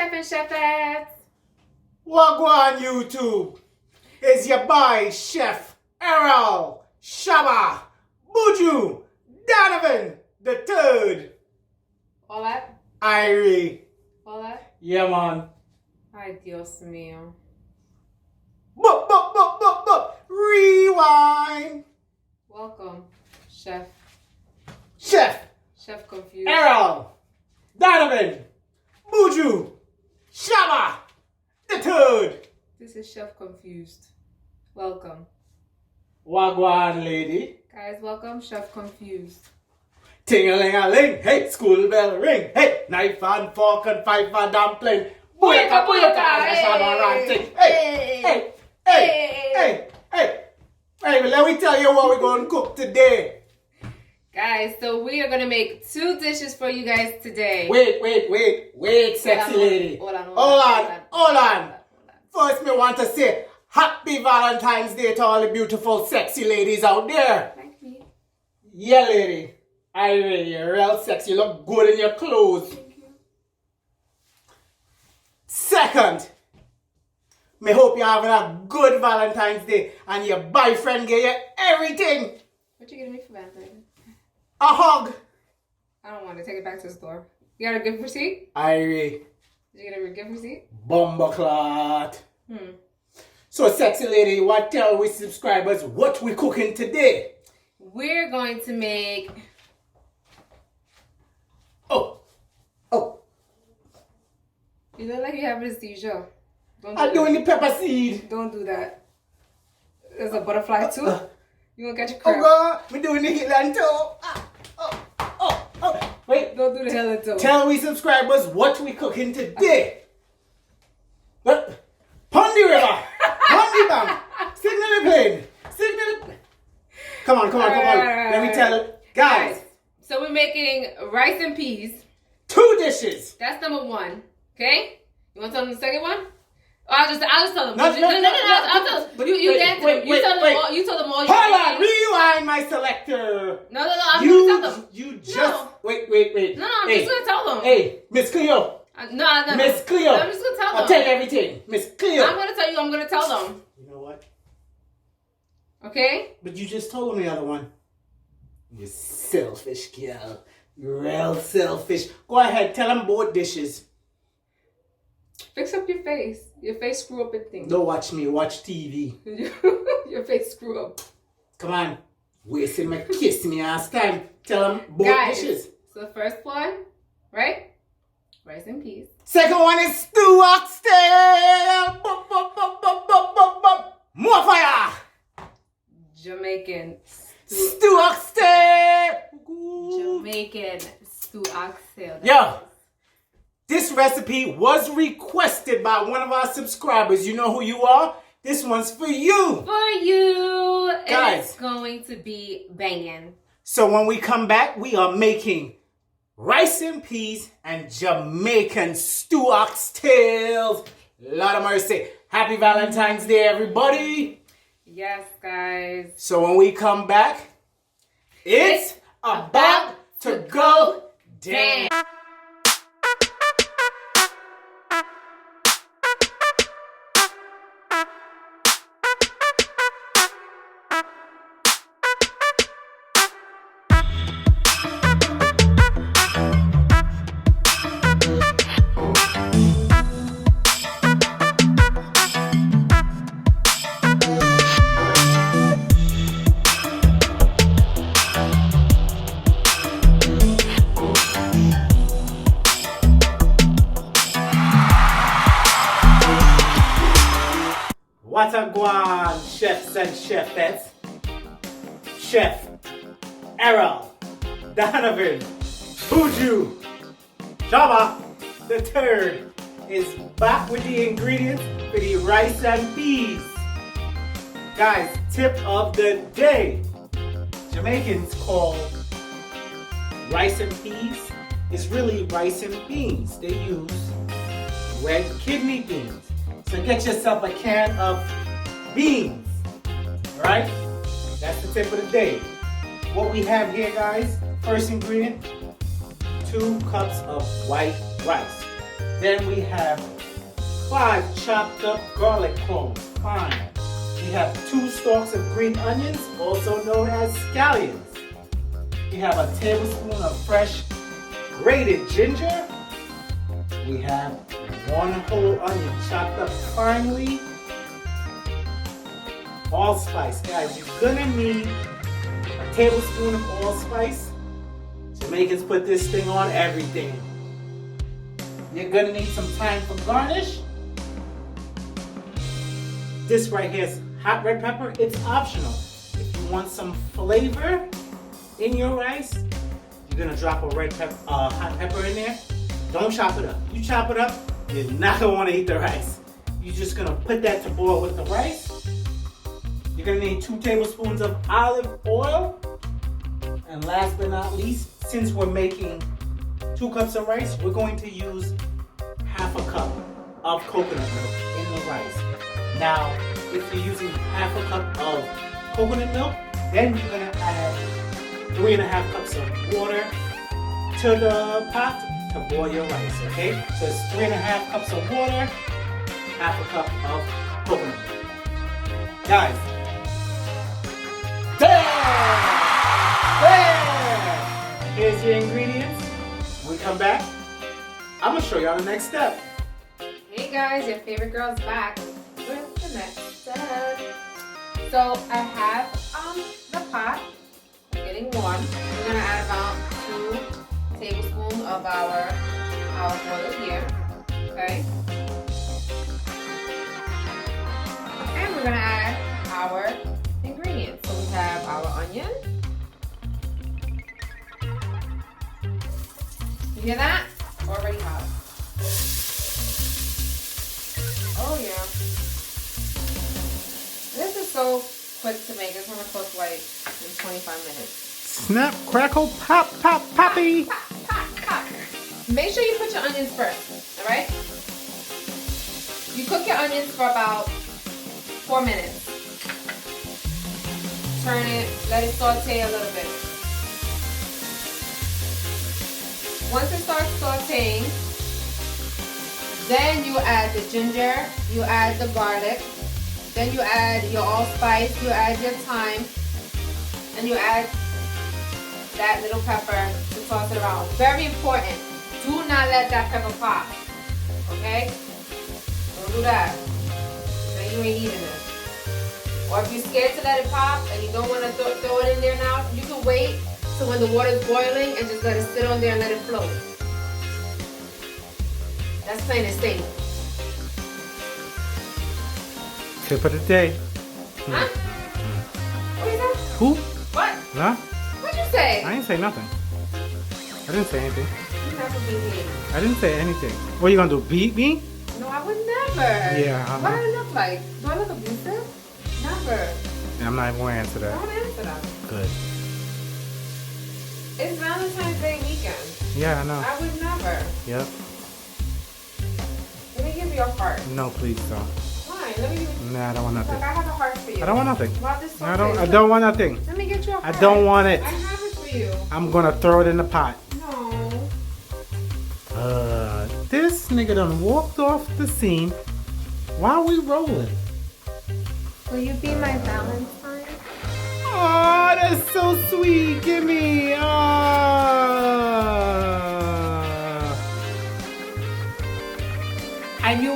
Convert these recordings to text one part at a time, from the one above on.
Chef and Chefettes. What go on YouTube? It's your boy, Chef Errol, Shaba, Buju, Donovan, the third. Hola. Irie. Hola. Yeah, man. Ay, Dios mío. Rewind. Welcome, Chef. Chef Chef confused. Errol, Donovan, Buju, Shaba, the third. This is Chef confused. Welcome. Wagwan, lady. Guys, welcome, Chef confused. Ting-a-ling-a-ling, hey, school bell ring, hey, knife and fork and five for dumpling. Booyaka, booyaka, that's how I run thing. Hey, let me tell you what we're going to cook today. Guys, so we are going to make 2 dishes for you guys today. Wait, sexy lady. Hold on. First, me want to say Happy Valentine's Day to all the beautiful, sexy ladies out there. Thank me. Yeah, lady. You're real sexy. You look good in your clothes. Thank you. Second, me hope you're having a good Valentine's Day and your boyfriend gave you everything. What you getting me for Valentine's? A hug. I don't want to take it back to the store. You got a gift receipt? Irie. Did you get a gift receipt? Bumbleclot. So, sexy lady, what tell we subscribers what we cooking today? We're going to make... Oh. You look like you have a seizure. I'm doing the pepper seed. Don't do that. There's a butterfly too. You gonna catch a Oh crab. God, we doing the heel and toe. Wait, Don't do the hell and toe. tell we subscribers what we cooking today. Pondy River, Pondy Bank, signal the plane, Come on. Let me tell it, guys. So we're making rice and peas. 2 dishes. That's number 1. Okay? You want to tell them the second one? I'll just tell them. No, I'll tell them. But You dance to them. You tell them all. You tell them all. Hold on, rewind my selector. No. I'm gonna tell them. You just No. wait. No, I'm just gonna tell them. Hey, Miss Cleo. No. Miss Cleo. I'm just gonna tell them. I'll tell you everything, Miss Cleo. I'm gonna tell you. I'm gonna tell them. You know what? Okay? But you just told me the other one. You selfish girl. You're real selfish. Go ahead, tell them both dishes. Fix up your face. Your face screw up and things. Don't watch me, watch TV. Your face screw up. Come on. Wasting my kiss me ass time. Tell them both Guys, dishes. So the first one, right? Rice and peas. Second one is stew oxtail. More fire. Jamaican Stew oxtail. Jamaican stew oxtail. Yo, this recipe was requested by one of our subscribers. You know who you are? This one's for you. For you. Guys. It's going to be banging. So when we come back, we are making rice and peas and Jamaican stew oxtails. Lord of mercy. Happy Valentine's Day, everybody. Yes, guys. So when we come back, it's about to go down. What a guan, chefs and chefettes. Chef Errol, Donovan, Buju, Java, the third, is back with the ingredients for the rice and peas. Guys, tip of the day. Jamaicans call rice and peas is really rice and beans. They use red kidney beans. So get yourself a can of beans, right? That's the tip of the day. What we have here, guys, first ingredient, 2 cups of white rice. Then we have 5 chopped up garlic cloves, fine. We have 2 stalks of green onions, also known as scallions. We have a tablespoon of fresh grated ginger. We have 1 whole onion chopped up finely. Allspice, guys, you're gonna need a tablespoon of allspice. Jamaicans put this thing on everything. You're gonna need some thyme for garnish. This right here is hot red pepper. It's optional. If you want some flavor in your rice, you're gonna drop a hot pepper in there. Don't chop it up. You chop it up, you're not gonna wanna eat the rice. You're just gonna put that to boil with the rice. You're gonna need 2 tablespoons of olive oil. And last but not least, since we're making 2 cups of rice, we're going to use half a cup of coconut milk in the rice. Now, if you're using half a cup of coconut milk, then you're gonna add 3.5 cups of water to the pot to boil your rice, okay? So it's 3.5 cups of water, half a cup of coconut milk. Guys, here's your ingredients. When we come back, I'm gonna show y'all the next step. Hey guys, your favorite girl's back with the next step. So I have the pot getting warm. We're gonna add about 2 tablespoons of our olive oil here. Okay. And we're gonna add our ingredients. So we have our onion. You hear that? Already hot. Oh yeah. This is so quick to make. It's gonna cook like in 25 minutes. Snap, crackle, pop, pop, poppy. Pop, pop, pop. Make sure you put your onions first, alright? You cook your onions for about 4 minutes. Turn it, let it saute a little bit. Once it starts sauteing, then you add the ginger, you add the garlic, then you add your allspice, you add your thyme, and you add that little pepper to toss it around. Very important. Do not let that pepper pop. Okay? Don't do that. Then you ain't eating it. Or if you're scared to let it pop and you don't want to throw it in there now, you can wait till when the water's boiling and just let it sit on there and let it float. That's plain and simple. Tip of the day. Huh? What is that? Who? What? Huh? What'd you say? I didn't say nothing. I didn't say anything. You never beat me. I didn't say anything. What are you gonna do? Beat me? No, I would never. Yeah. What do I look like? Do I look abusive? Never. Yeah, I'm not even gonna answer that. Don't answer that. Good. It's Valentine's Day weekend. Yeah, I know. I would never. Yep. Let me give you a heart. No, please don't. Why? Let me. Nah, I don't want nothing. Look, I have a heart for you. I don't want nothing. About this I don't want nothing. Let me get you a heart. I don't want it. I have it for you. I'm gonna throw it in the pot. No. This nigga done walked off the scene while we rolling. Will you be my Valentine? Oh, that's so sweet. Give me.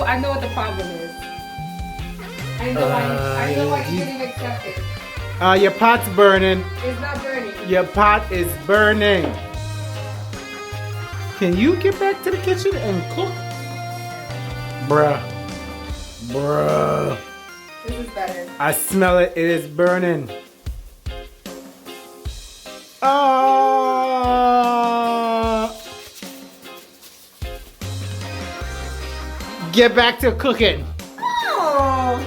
I know what the problem is. I know why you didn't accept it. Your pot's burning. It's not burning. Your pot is burning. Can you get back to the kitchen and cook? Bruh. This is better. I smell it. It is burning. Oh. Get back to cooking. Oh.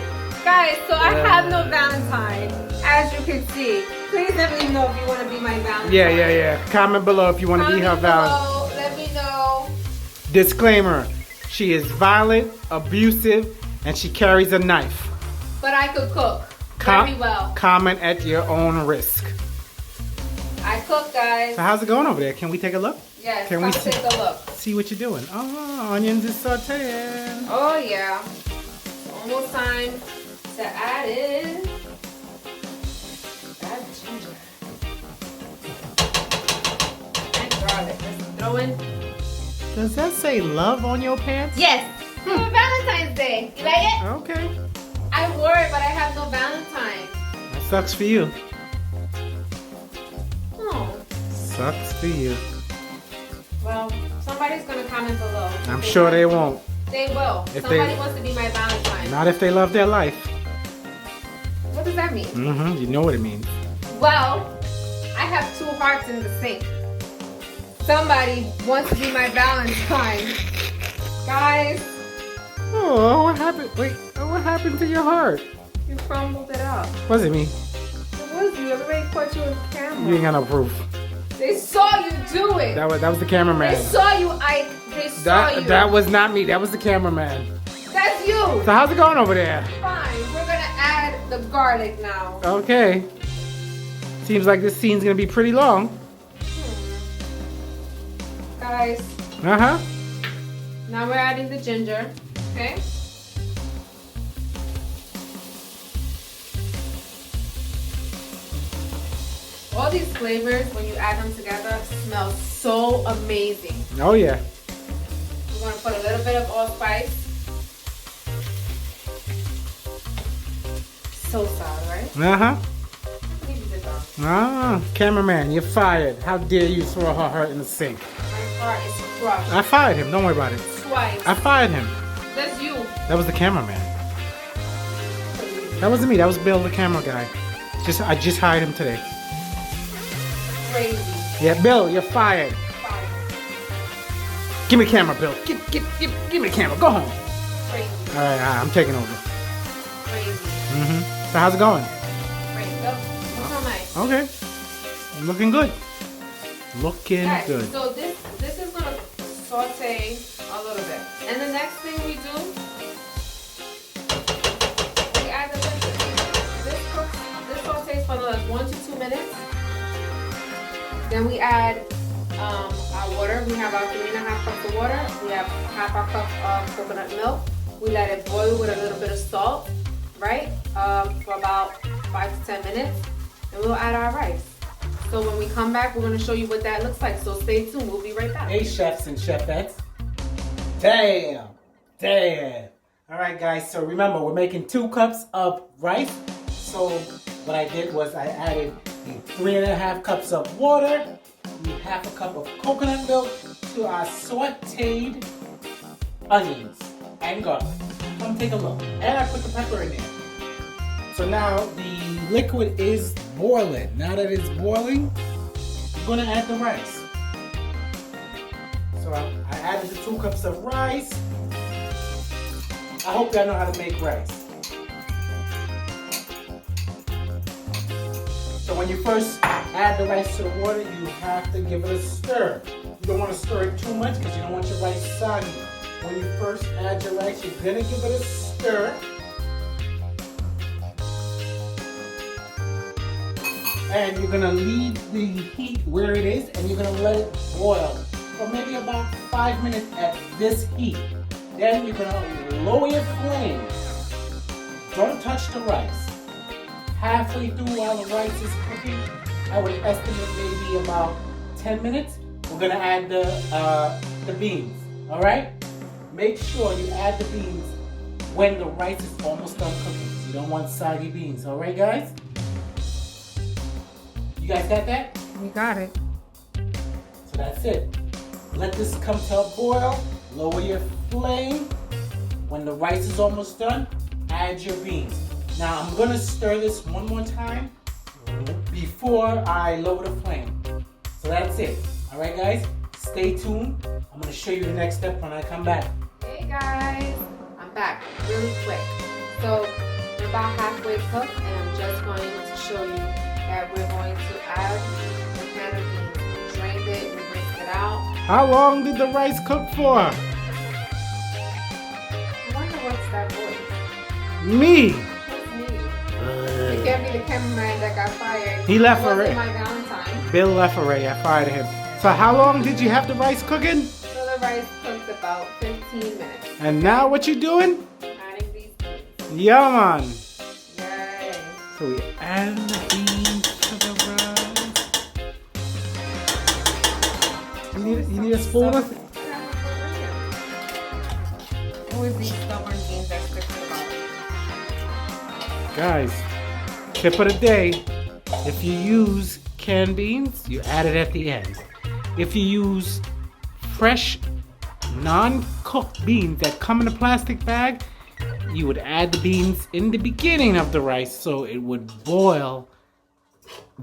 Guys, so I have no Valentine, as you can see. Please let me know if you want to be my Valentine. Yeah. Comment below if you want to be her Valentine. Let me know. Disclaimer. She is violent, abusive, and she carries a knife. But I could cook very well. Comment at your own risk. I I cook, guys. So how's it going over there? Can we take a look? Yes, Can we take a look. See what you're doing? Oh, onions is sauteing. Oh yeah. Almost time to add in that ginger and garlic. Let's throw in. Does that say love on your pants? Yes. For Valentine's Day. You like it? Okay. I wore it, but I have no Valentine. That sucks for you. Oh. Sucks for you. Well, somebody's gonna comment below. I'm sure they won't. They will. If Somebody wants to be my Valentine. Not if they love their life. What does that mean? Mm-hmm. You know what it means. Well, I have 2 hearts in the sink. Somebody wants to be my Valentine. Guys. Oh, what happened? Wait, what happened to your heart? You crumbled it up. Was it me? It was you. Everybody caught you on camera. You ain't got no proof. They saw you do it. That was the cameraman. They saw you, Ike. They saw you. That was not me. That was the cameraman. That's you. So how's it going over there? Fine. We're gonna add the garlic now. Okay. Seems like this scene's gonna be pretty long. Guys. Uh-huh. Now we're adding the ginger. Okay. All these flavors, when you add them together, smell so amazing. Oh yeah. We're gonna put a little bit of allspice. So sour, right? Uh-huh. Leave it down. Ah, cameraman, you're fired. How dare you throw her heart in the sink? My heart is crushed. I fired him. Don't worry about it. Twice. I fired him. That's you. That was the cameraman. That wasn't me. That was Bill, the camera guy. I just hired him today. Crazy. Yeah, Bill, you're fired. Fire. Give me the camera, Bill. Give me the camera. Go home. Crazy. All right, I'm taking over. Crazy. Mm-hmm. So how's it going? Crazy. Look how nice. Okay. Looking good. Looking Guys, good. so this is gonna saute a little bit. And the next thing we do, we add the ginger. This sautés for like 1 to 2 minutes. Then we add our water. We have our 3.5 cups of water. We have half our cup of coconut milk. We let it boil with a little bit of salt, right? For about 5 to 10 minutes. And we'll add our rice. So when we come back, we're going to show you what that looks like. So stay tuned. We'll be right back. Hey, chefs and chefettes. Damn. All right, guys. So remember, we're making 2 cups of rice. So what I did was I added 3.5 cups of water, half a cup of coconut milk to our sauteed onions and garlic. Come take a look. And I put the pepper in there. So now the liquid is boiling. Now that it's boiling, I'm gonna add the rice. So I added the 2 cups of rice. I hope y'all know how to make rice. So when you first add the rice to the water, you have to give it a stir. You don't want to stir it too much because you don't want your rice soggy. When you first add your rice, you're gonna give it a stir. And you're gonna leave the heat where it is and you're gonna let it boil for maybe about 5 minutes at this heat. Then you're gonna lower your flame. Don't touch the rice. Halfway through while the rice is cooking, I would estimate maybe about 10 minutes. We're gonna add the beans, all right? Make sure you add the beans when the rice is almost done cooking. You don't want soggy beans, all right, guys? You guys got that? We got it. So that's it. Let this come to a boil. Lower your flame. When the rice is almost done, add your beans. Now I'm gonna stir this one more time before I lower the flame. So that's it. All right, guys, stay tuned. I'm gonna show you the next step when I come back. Hey guys, I'm back really quick. So we're about halfway cooked, and I'm just going to show you that we're going to add the can of beans. We drained it, we rinsed it out. How long did the rice cook for? I wonder what's that voice? Me. What's me? It can't be the cameraman that got fired. He left It wasn't already. my Valentine. Bill left already. I fired him. So how long did you have the rice cooking? So the rice cooked about 15 minutes. And now what you doing? Adding these beans. Yeah, man. Yay. So we add the beans to the rice. You need a spoon? Always these stubborn beans that stick to the bottom. Guys, tip of the day. If you use canned beans, you add it at the end. If you use fresh, non-cooked beans that come in a plastic bag, you would add the beans in the beginning of the rice so it would boil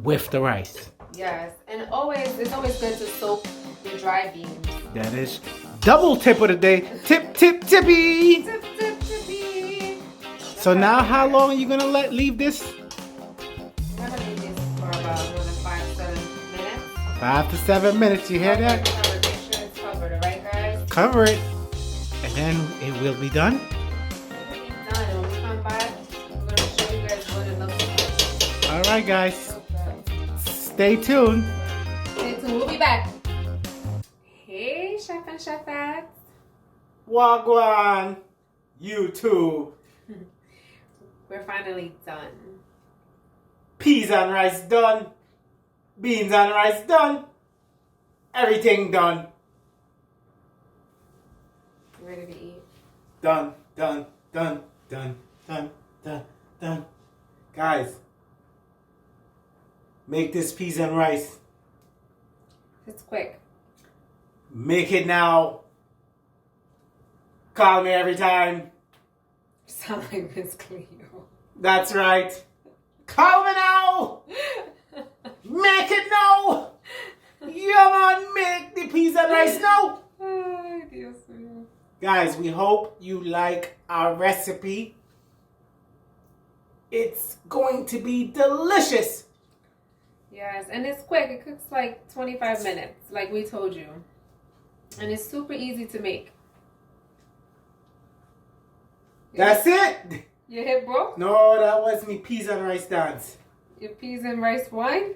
with the rice. Yes, and it's always good to soak the dry beans. That is double tip of the day. Tip, tip, tippy. Tip, tip, tippy. So now how long are you going to leave this? I'm gonna leave this for about another 5-7 minutes. 5 to 7 minutes. You hear that? Make sure it's covered, alright guys? Cover it. And then it will be done. It's done. When we come back, we're gonna show you guys what it looks like. All right, guys. So good. Stay tuned. Stay tuned. We'll be back. Hey, chef and chefettes. Wagwan. YouTube. We're finally done. Peas and rice done. Beans and rice done. Everything done. You ready to eat? Done, done, done, done, done, done, done. Guys, make this peas and rice. It's quick. Make it now. Call me every time. You sound like Miss Cleo. That's right. Call me now. Make it now. Yeah, man, make the peas and rice now. Ay, Dios mío. Guys, we hope you like our recipe. It's going to be delicious. Yes, and it's quick. It cooks like 25 minutes, like we told you. And it's super easy to make. That's it. Your hip broke? No, that was me peas and rice dance. Your peas and rice wine?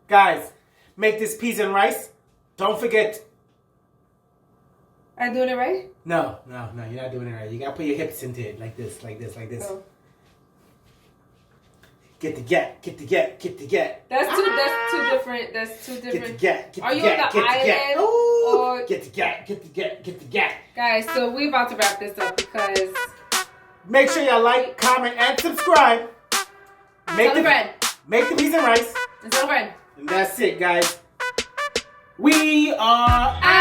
Guys, make this peas and rice. Don't forget. Am I doing it right? No, you're not doing it right. You gotta put your hips into it like this, like this, like this. Oh. Get the get. That's two different. That's two different. Get the get. Are you on the island? Or... Get the get. Guys, so we're about to wrap this up because... Make sure you like, comment, and subscribe. Make the bread. Make the peas and rice. And bread. And that's it, guys. We are out.